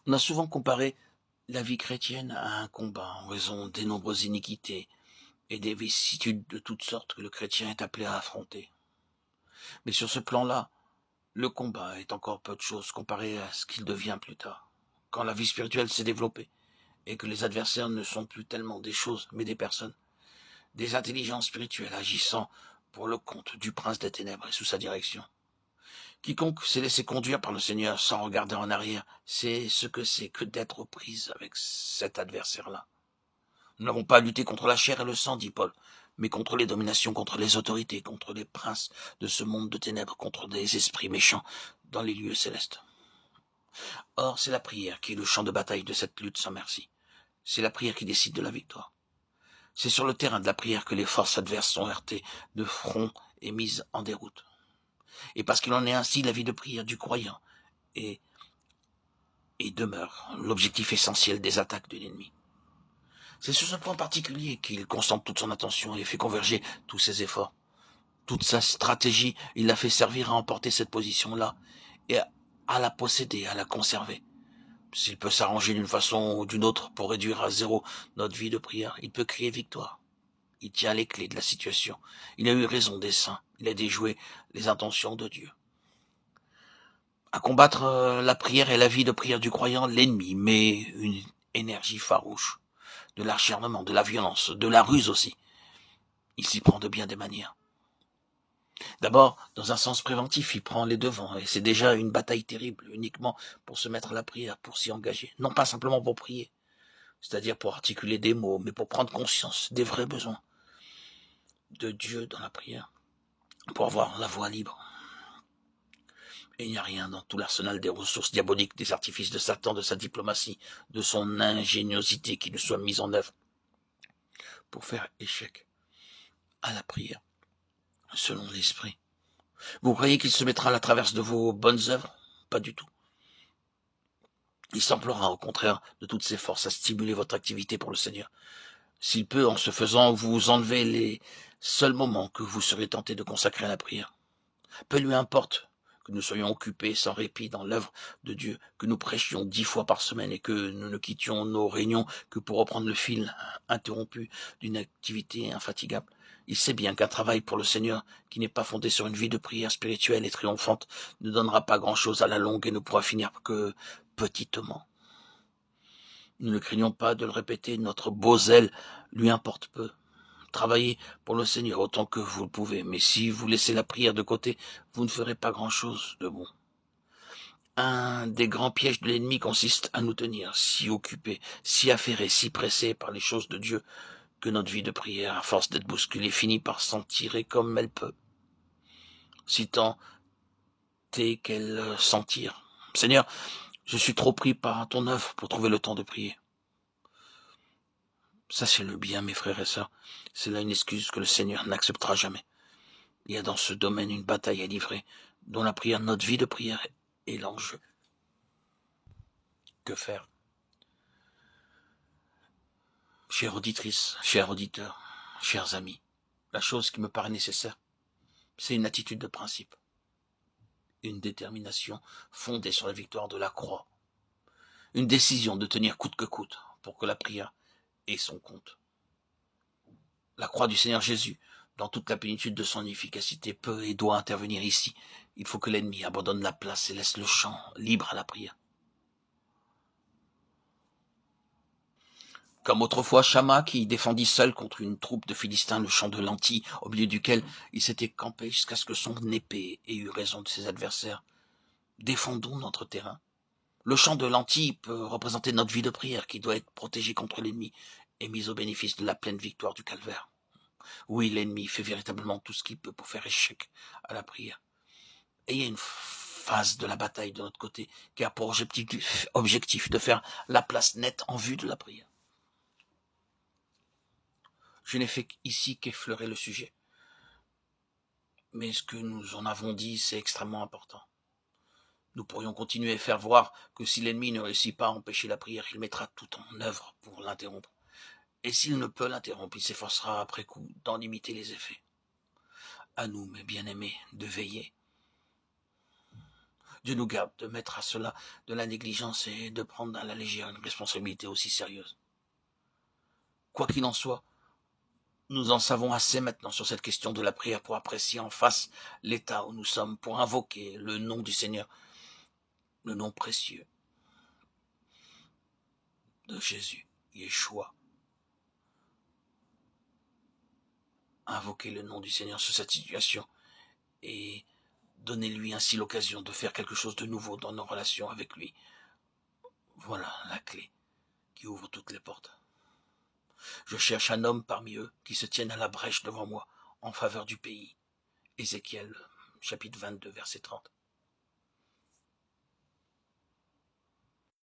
On a souvent comparé la vie chrétienne à un combat en raison des nombreuses iniquités et des vicissitudes de toutes sortes que le chrétien est appelé à affronter. Mais sur ce plan-là, le combat est encore peu de choses comparé à ce qu'il devient plus tard, quand la vie spirituelle s'est développée et que les adversaires ne sont plus tellement des choses mais des personnes, des intelligences spirituelles agissant pour le compte du prince des ténèbres et sous sa direction. Quiconque s'est laissé conduire par le Seigneur sans regarder en arrière, sait ce que c'est que d'être aux prises avec cet adversaire-là. Nous n'avons pas à lutter contre la chair et le sang, dit Paul, mais contre les dominations, contre les autorités, contre les princes de ce monde de ténèbres, contre des esprits méchants dans les lieux célestes. Or, c'est la prière qui est le champ de bataille de cette lutte sans merci. C'est la prière qui décide de la victoire. C'est sur le terrain de la prière que les forces adverses sont heurtées de front et mises en déroute. Et parce qu'il en est ainsi, la vie de prière du croyant est et demeure l'objectif essentiel des attaques de l'ennemi. C'est sur ce point particulier qu'il concentre toute son attention et fait converger tous ses efforts. Toute sa stratégie, il l'a fait servir à emporter cette position-là et à la posséder, à la conserver. S'il peut s'arranger d'une façon ou d'une autre pour réduire à zéro notre vie de prière, il peut crier victoire. Il tient les clés de la situation. Il a eu raison des saints. Il a déjoué les intentions de Dieu. À combattre la prière et la vie de prière du croyant, l'ennemi met une énergie farouche, de l'acharnement, de la violence, de la ruse aussi. Il s'y prend de bien des manières. D'abord, dans un sens préventif, il prend les devants, et c'est déjà une bataille terrible, uniquement pour se mettre à la prière, pour s'y engager. Non pas simplement pour prier, c'est-à-dire pour articuler des mots, mais pour prendre conscience des vrais besoins de Dieu dans la prière, pour avoir la voie libre. Et il n'y a rien dans tout l'arsenal des ressources diaboliques, des artifices de Satan, de sa diplomatie, de son ingéniosité qui ne soit mise en œuvre pour faire échec à la prière, selon l'esprit. Vous croyez qu'il se mettra à la traverse de vos bonnes œuvres? Pas du tout. Il s'emploiera au contraire de toutes ses forces à stimuler votre activité pour le Seigneur. S'il peut, en ce faisant, vous enlever les seuls moments que vous serez tenté de consacrer à la prière. Peu lui importe que nous soyons occupés sans répit dans l'œuvre de Dieu, que nous prêchions 10 fois par semaine et que nous ne quittions nos réunions que pour reprendre le fil interrompu d'une activité infatigable. Il sait bien qu'un travail pour le Seigneur qui n'est pas fondé sur une vie de prière spirituelle et triomphante ne donnera pas grand-chose à la longue et ne pourra finir que petitement. Nous ne craignons pas de le répéter, notre beau zèle lui importe peu. Travaillez pour le Seigneur autant que vous le pouvez, mais si vous laissez la prière de côté, vous ne ferez pas grand-chose de bon. Un des grands pièges de l'ennemi consiste à nous tenir si occupés, si affairés, si pressés par les choses de Dieu, que notre vie de prière, à force d'être bousculée, finit par s'en tirer comme elle peut. Si tant est qu'elle s'en tire. Seigneur, je suis trop pris par ton œuvre pour trouver le temps de prier. Sachez-le bien, mes frères et sœurs, c'est là une excuse que le Seigneur n'acceptera jamais. Il y a dans ce domaine une bataille à livrer, dont la prière, notre vie de prière, est l'enjeu. Que faire? Chère auditrice, chers auditeurs, chers amis, la chose qui me paraît nécessaire, c'est une attitude de principe, une détermination fondée sur la victoire de la croix, une décision de tenir coûte que coûte pour que la prière ait son compte. La croix du Seigneur Jésus, dans toute la plénitude de son efficacité, peut et doit intervenir ici. Il faut que l'ennemi abandonne la place et laisse le champ libre à la prière. Comme autrefois Shama qui défendit seul contre une troupe de Philistins le champ de lentilles au milieu duquel il s'était campé jusqu'à ce que son épée ait eu raison de ses adversaires. Défendons notre terrain. Le champ de lentilles peut représenter notre vie de prière qui doit être protégée contre l'ennemi et mise au bénéfice de la pleine victoire du calvaire. Oui, l'ennemi fait véritablement tout ce qu'il peut pour faire échec à la prière. Et il y a une phase de la bataille de notre côté qui a pour objectif de faire la place nette en vue de la prière. Je n'ai fait ici qu'effleurer le sujet. Mais ce que nous en avons dit, c'est extrêmement important. Nous pourrions continuer à faire voir que si l'ennemi ne réussit pas à empêcher la prière, il mettra tout en œuvre pour l'interrompre. Et s'il ne peut l'interrompre, il s'efforcera après coup d'en limiter les effets. À nous, mes bien-aimés, de veiller. Dieu nous garde de mettre à cela de la négligence et de prendre à la légère une responsabilité aussi sérieuse. Quoi qu'il en soit, nous en savons assez maintenant sur cette question de la prière pour apprécier en face l'état où nous sommes, pour invoquer le nom du Seigneur, le nom précieux de Jésus, Yeshua. Invoquer le nom du Seigneur sur cette situation et donner-lui ainsi l'occasion de faire quelque chose de nouveau dans nos relations avec lui. Voilà la clé qui ouvre toutes les portes. Je cherche un homme parmi eux qui se tienne à la brèche devant moi en faveur du pays. Ézéchiel, chapitre 22, verset 30.